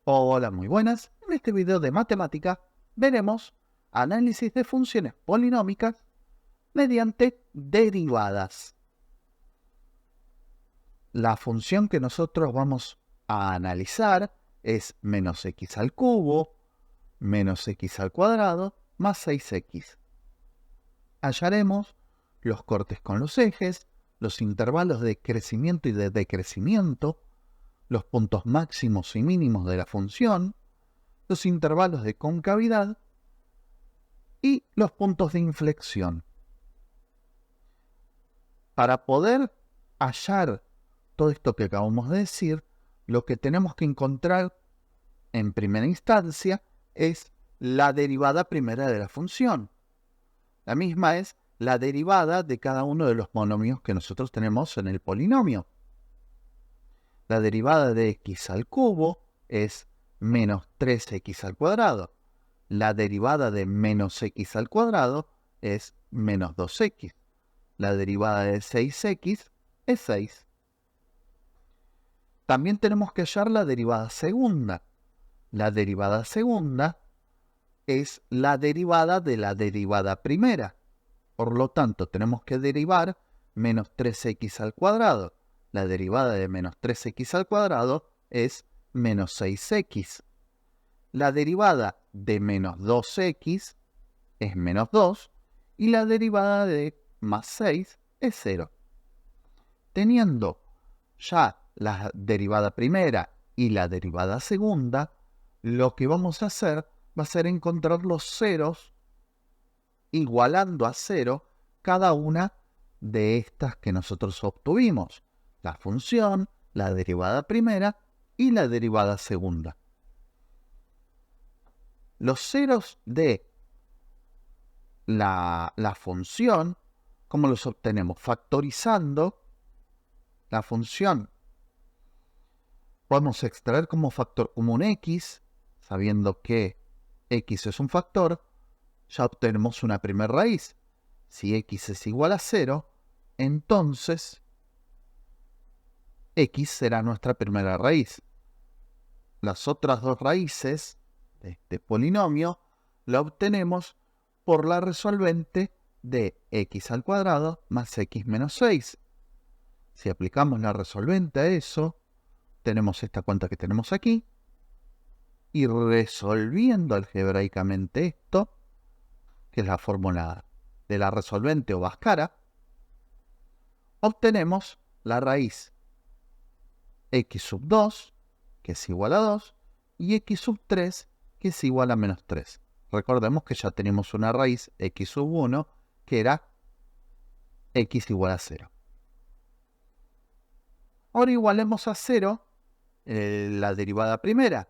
Hola, muy buenas. En este video de matemática veremos análisis de funciones polinómicas mediante derivadas. La función que nosotros vamos a analizar es menos x al cubo menos x al cuadrado más 6x. Hallaremos los cortes con los ejes, los intervalos de crecimiento y de decrecimiento, los puntos máximos y mínimos de la función, los intervalos de concavidad y los puntos de inflexión. Para poder hallar todo esto que acabamos de decir, lo que tenemos que encontrar en primera instancia es la derivada primera de la función. La misma es la derivada de cada uno de los monomios que nosotros tenemos en el polinomio. La derivada de x al cubo es menos 3x al cuadrado. La derivada de menos x al cuadrado es menos 2x. La derivada de 6x es 6. También tenemos que hallar la derivada segunda. La derivada segunda es la derivada de la derivada primera. Por lo tanto, tenemos que derivar menos 3x al cuadrado. La derivada de menos 3x al cuadrado es menos 6x. La derivada de menos 2x es menos 2 y la derivada de más 6 es 0. Teniendo ya la derivada primera y la derivada segunda, lo que vamos a hacer va a ser encontrar los ceros igualando a 0 cada una de estas que nosotros obtuvimos. La función, la derivada primera y la derivada segunda. Los ceros de la función, ¿cómo los obtenemos? Factorizando la función. Podemos extraer como factor común x, sabiendo que x es un factor, ya obtenemos una primera raíz. Si x es igual a 0, entonces x será nuestra primera raíz. Las otras dos raíces de este polinomio la obtenemos por la resolvente de x al cuadrado más x menos 6. Si aplicamos la resolvente a eso, tenemos esta cuenta que tenemos aquí, y resolviendo algebraicamente esto, que es la fórmula de la resolvente o Bhaskara, obtenemos la raíz x sub 2, que es igual a 2, y x sub 3, que es igual a menos 3. Recordemos que ya tenemos una raíz x sub 1, que era x igual a 0. Ahora igualemos a 0 la derivada primera.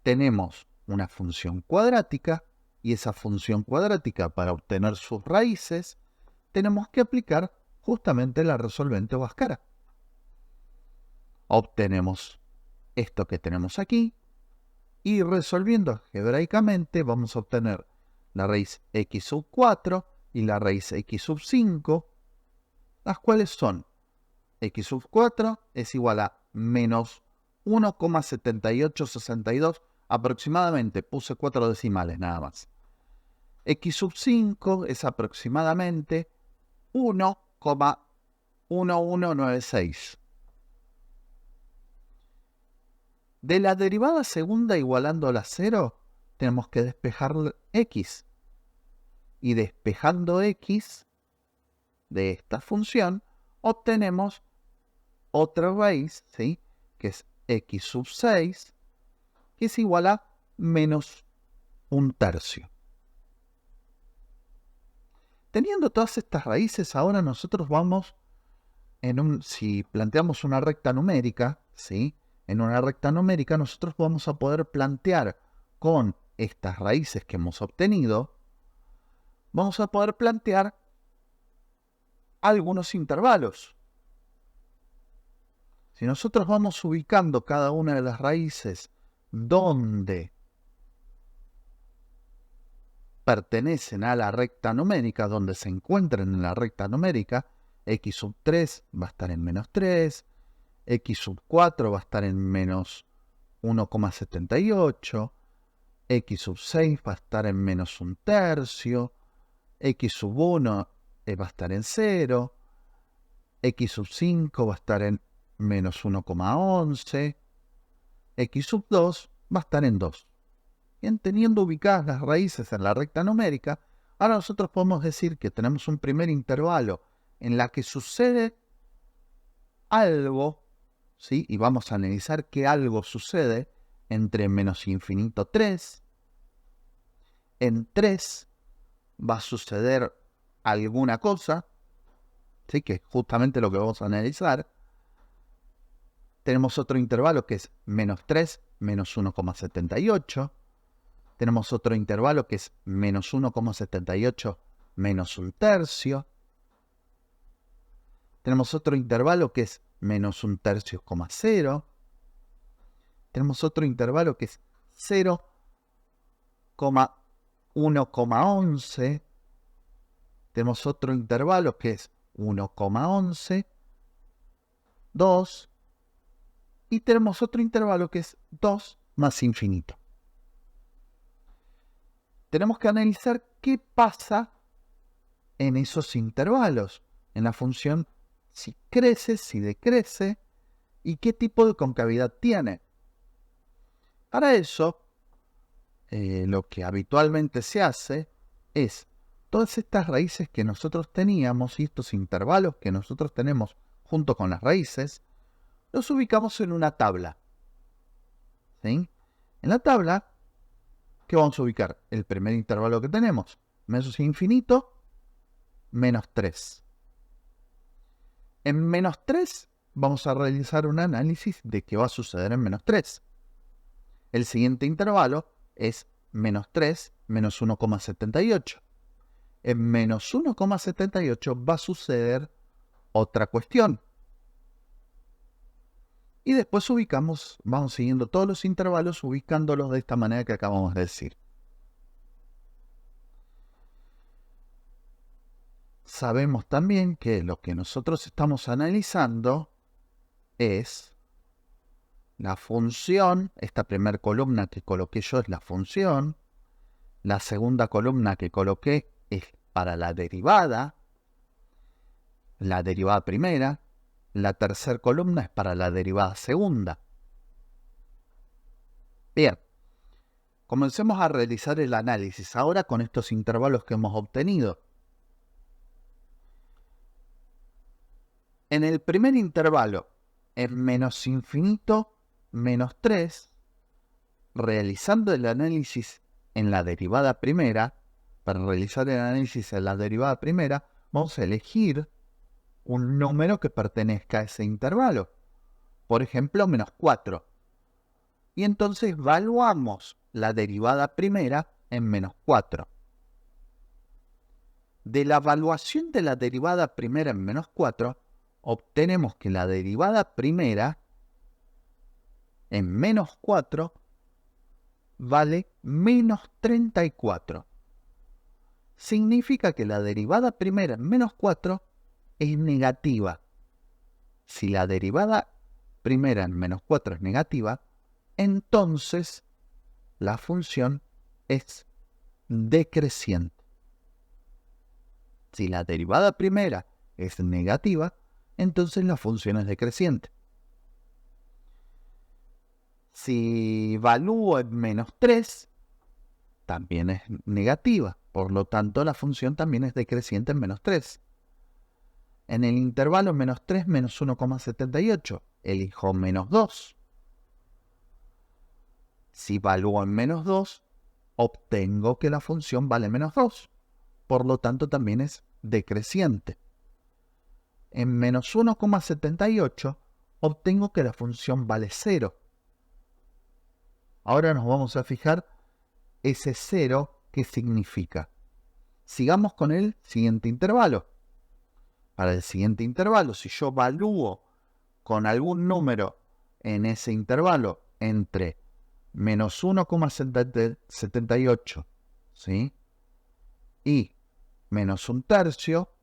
Tenemos una función cuadrática, y esa función cuadrática, para obtener sus raíces, tenemos que aplicar justamente la resolvente o Bhaskara. Obtenemos esto que tenemos aquí, y resolviendo algebraicamente vamos a obtener la raíz x sub 4 y la raíz x sub 5, las cuales son x sub 4 es igual a menos 1,7862 aproximadamente, puse 4 decimales nada más. X sub 5 es aproximadamente 1,1196. De la derivada segunda igualando a la 0, tenemos que despejar x. Y despejando x de esta función, obtenemos otra raíz, ¿sí?, que es x sub 6, que es igual a menos 1/3. Teniendo todas estas raíces, ahora nosotros vamos, si planteamos una recta numérica, ¿sí?, en una recta numérica nosotros vamos a poder plantear con estas raíces que hemos obtenido, vamos a poder plantear algunos intervalos. Si nosotros vamos ubicando cada una de las raíces donde pertenecen a la recta numérica, donde se encuentran en la recta numérica, x sub 3 va a estar en menos 3, x sub 4 va a estar en menos 1,78, x sub 6 va a estar en menos un tercio, x sub 1 va a estar en 0, x sub 5 va a estar en menos 1,11, x sub 2 va a estar en 2. Bien, teniendo ubicadas las raíces en la recta numérica, ahora nosotros podemos decir que tenemos un primer intervalo en la que sucede algo, ¿sí? Y vamos a analizar qué algo sucede entre menos infinito 3. En 3 va a suceder alguna cosa, ¿sí? Que es justamente lo que vamos a analizar. Tenemos otro intervalo que es menos 3, menos 1,78. Tenemos otro intervalo que es menos 1,78 menos un tercio. Tenemos otro intervalo que es menos un tercio, 0. Tenemos otro intervalo que es 0,1,11. Tenemos otro intervalo que es 1,11, 2. Y tenemos otro intervalo que es 2 más infinito. Tenemos que analizar qué pasa en esos intervalos, en la función si crece, si decrece y qué tipo de concavidad tiene. Para eso, lo que habitualmente se hace es todas estas raíces que nosotros teníamos y estos intervalos que nosotros tenemos junto con las raíces, los ubicamos en una tabla. ¿Sí? En la tabla, ¿qué vamos a ubicar? El primer intervalo que tenemos, menos infinito, menos 3. En menos 3 vamos a realizar un análisis de qué va a suceder en menos 3. El siguiente intervalo es menos 3, menos 1,78. En menos 1,78 va a suceder otra cuestión. Y después vamos siguiendo todos los intervalos, ubicándolos de esta manera que acabamos de decir. Sabemos también que lo que nosotros estamos analizando es la función. Esta primera columna que coloqué yo es la función. La segunda columna que coloqué es para la derivada primera. La tercera columna es para la derivada segunda. Bien, comencemos a realizar el análisis ahora con estos intervalos que hemos obtenido. En el primer intervalo, en menos infinito, menos 3, realizando el análisis en la derivada primera, para realizar el análisis en la derivada primera, vamos a elegir un número que pertenezca a ese intervalo. Por ejemplo, menos 4. Y entonces evaluamos la derivada primera en menos 4. De la evaluación de la derivada primera en menos 4, obtenemos que la derivada primera en menos 4 vale menos 34. Significa que la derivada primera en menos 4 es negativa. Si la derivada primera en menos 4 es negativa, entonces la función es decreciente. Si la derivada primera es negativa, entonces la función es decreciente. Si evalúo en menos 3, también es negativa. Por lo tanto, la función también es decreciente en menos 3. En el intervalo menos 3 menos 1,78, elijo menos 2. Si evalúo en menos 2, obtengo que la función vale menos 2. Por lo tanto, también es decreciente. En menos 1,78, obtengo que la función vale 0. Ahora nos vamos a fijar ese 0, ¿qué significa? Sigamos con el siguiente intervalo. Para el siguiente intervalo, si yo evalúo con algún número en ese intervalo entre menos 1,78, ¿sí? Y menos un tercio,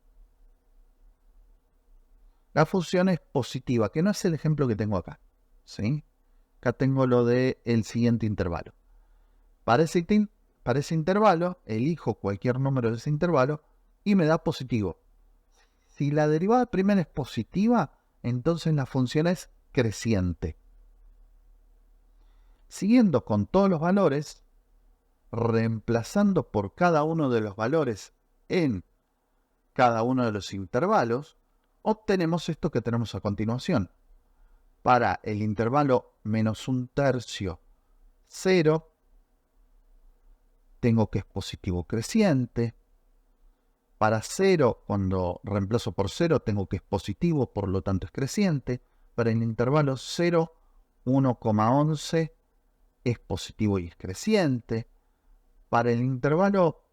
la función es positiva, que no es el ejemplo que tengo acá, ¿sí? acá tengo lo del siguiente intervalo. Para ese intervalo, elijo cualquier número de ese intervalo y me da positivo. Si la derivada primera es positiva, entonces la función es creciente. Siguiendo con todos los valores, reemplazando por cada uno de los valores en cada uno de los intervalos, obtenemos esto que tenemos a continuación. Para el intervalo menos 1/3, 0, tengo que es positivo creciente. Para 0, cuando reemplazo por 0, tengo que es positivo, por lo tanto es creciente. Para el intervalo 0, 1,11 es positivo y es creciente. Para el intervalo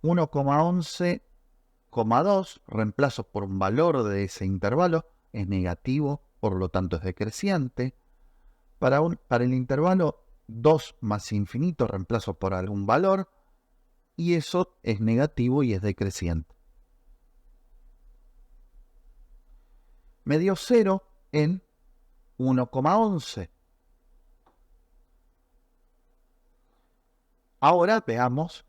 1,11,2, reemplazo por un valor de ese intervalo, es negativo, por lo tanto es decreciente. Para el intervalo 2 más infinito, reemplazo por algún valor, y eso es negativo y es decreciente. Me dio 0 en 1,11. Ahora veamos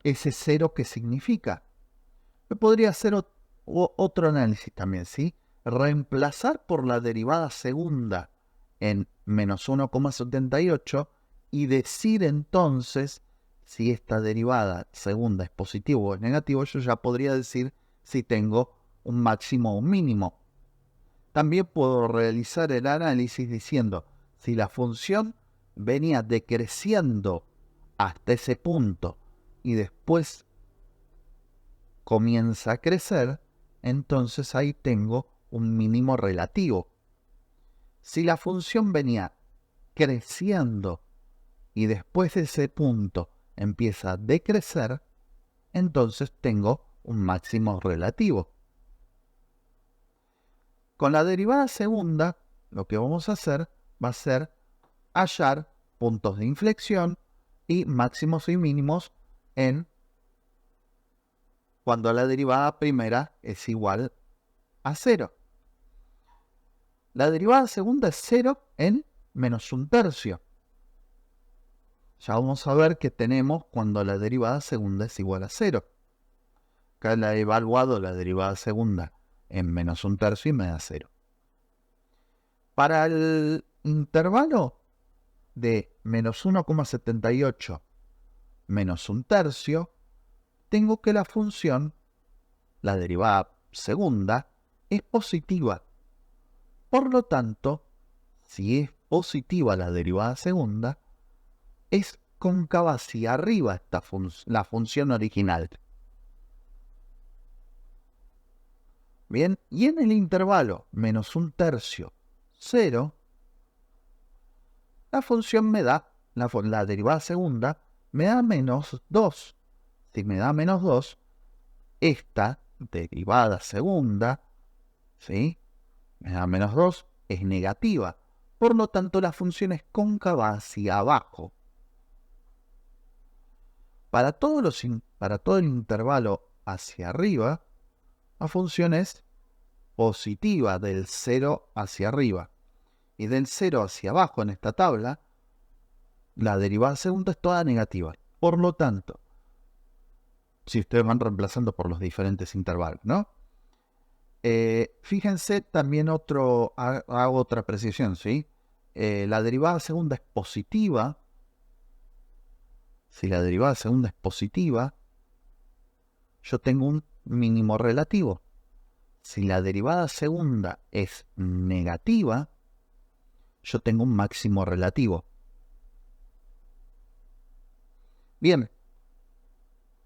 ese 0 qué significa. Me podría hacer otro análisis también, ¿sí? Reemplazar por la derivada segunda en menos 1,78 y decir entonces si esta derivada segunda es positivo o es negativo. Yo ya podría decir si tengo un máximo o un mínimo. También puedo realizar el análisis diciendo si la función venía decreciendo hasta ese punto y después comienza a crecer, entonces ahí tengo un mínimo relativo. Si la función venía creciendo y después de ese punto empieza a decrecer, entonces tengo un máximo relativo. Con la derivada segunda, lo que vamos a hacer va a ser hallar puntos de inflexión y máximos y mínimos cuando la derivada primera es igual a 0. La derivada segunda es 0 en menos 1/3. Ya vamos a ver qué tenemos cuando la derivada segunda es igual a 0. Acá la he evaluado la derivada segunda en menos 1/3 y me da 0. Para el intervalo de menos 1,78 menos 1/3, tengo que la función, la derivada segunda, es positiva. Por lo tanto, si es positiva la derivada segunda, es cóncava hacia arriba la función original. Bien, y en el intervalo menos 1/3, 0, la función me da, la derivada segunda, me da menos 2. Si me da menos 2, esta derivada segunda, ¿sí? Me da menos 2, es negativa. Por lo tanto, la función es cóncava hacia abajo. Para todo el intervalo hacia arriba, la función es positiva del 0 hacia arriba. Y del 0 hacia abajo en esta tabla, la derivada segunda es toda negativa. Por lo tanto, si ustedes van reemplazando por los diferentes intervalos, ¿no? Fíjense también hago otra precisión, ¿sí? La derivada segunda es positiva. Si la derivada segunda es positiva, yo tengo un mínimo relativo. Si la derivada segunda es negativa, yo tengo un máximo relativo. Bien,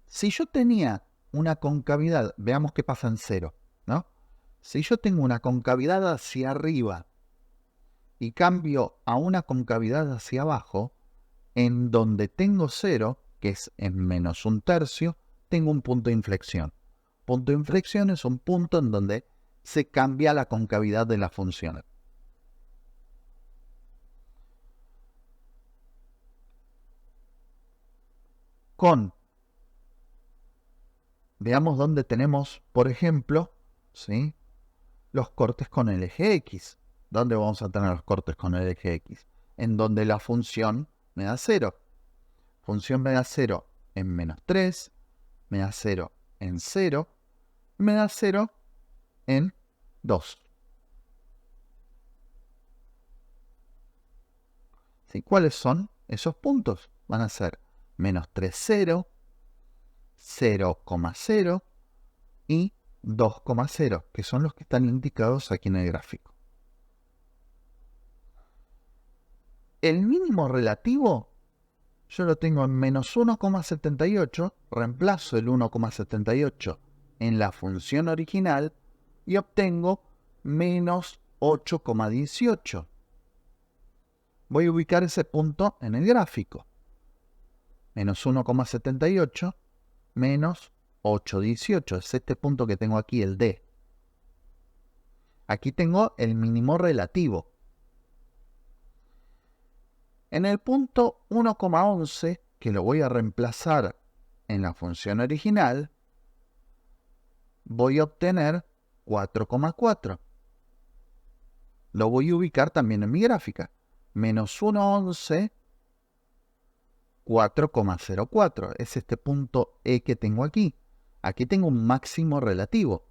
si yo tenía una concavidad, veamos qué pasa en 0, ¿no? Si yo tengo una concavidad hacia arriba y cambio a una concavidad hacia abajo, en donde tengo 0, que es en menos 1/3, tengo un punto de inflexión. Punto de inflexión es un punto en donde se cambia la concavidad de la función. Veamos dónde tenemos, por ejemplo, ¿sí?, los cortes con el eje X. ¿Dónde vamos a tener los cortes con el eje X? En donde la función me da 0. Función me da 0 en menos 3, me da 0 en 0, me da 0 en 2. ¿Sí? ¿Cuáles son esos puntos? Van a ser menos 3, 0, 0,0 y 2,0, que son los que están indicados aquí en el gráfico. El mínimo relativo yo lo tengo en menos 1,78, reemplazo el 1,78 en la función original y obtengo menos 8,18. Voy a ubicar ese punto en el gráfico. Menos 1,78 menos 8,18. Es este punto que tengo aquí, el D. Aquí tengo el mínimo relativo. En el punto 1,11, que lo voy a reemplazar en la función original, voy a obtener 4,4. Lo voy a ubicar también en mi gráfica. Menos 1,11, 4,04. Es este punto E que tengo aquí. Aquí tengo un máximo relativo.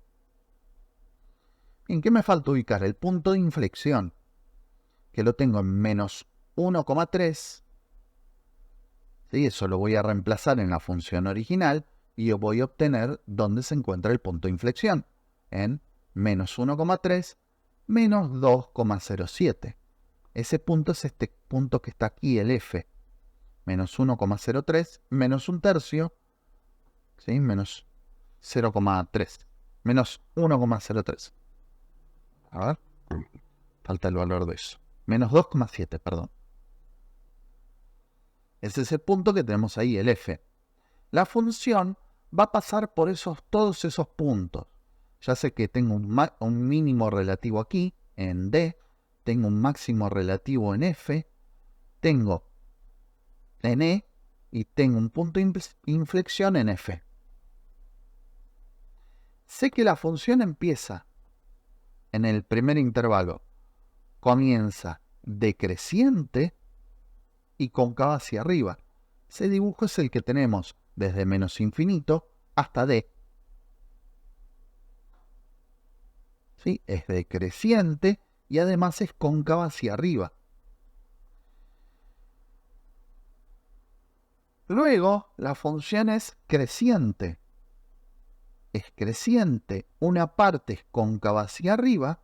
¿En qué me falta ubicar? El punto de inflexión, que lo tengo en menos 1,3. ¿Sí? Eso lo voy a reemplazar en la función original y yo voy a obtener dónde se encuentra el punto de inflexión. En menos 1,3 menos 2,07. Ese punto es este punto que está aquí, el F. Menos 1,03 menos un tercio, ¿sí? Menos 0,3. Menos 1,03. A ver. Falta el valor de eso. Menos 2,7, perdón. Ese es el punto que tenemos ahí, el F. La función va a pasar por todos esos puntos. Ya sé que tengo un mínimo relativo aquí, en D. Tengo un máximo relativo en F. Tengo en E. Y tengo un punto de inflexión en F. Sé que la función empieza en el primer intervalo. Comienza decreciente y cóncava hacia arriba. Ese dibujo es el que tenemos desde menos infinito hasta D. ¿Sí? Es decreciente y además es cóncava hacia arriba. Luego, la función es creciente. Es creciente. Una parte es cóncava hacia arriba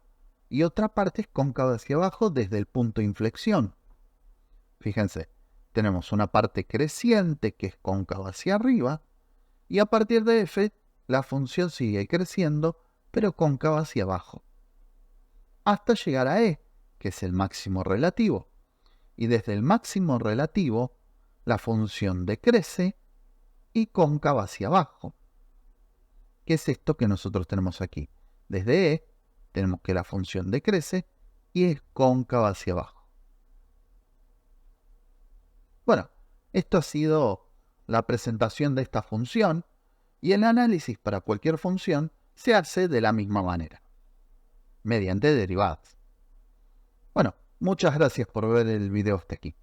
y otra parte es cóncava hacia abajo desde el punto de inflexión. Fíjense, tenemos una parte creciente que es cóncava hacia arriba y a partir de F la función sigue creciendo pero cóncava hacia abajo hasta llegar a E, que es el máximo relativo. Y desde el máximo relativo la función decrece y cóncava hacia abajo. ¿Qué es esto que nosotros tenemos aquí? Desde E tenemos que la función decrece y es cóncava hacia abajo. Bueno, esto ha sido la presentación de esta función y el análisis para cualquier función se hace de la misma manera, mediante derivadas. Bueno, muchas gracias por ver el video hasta aquí.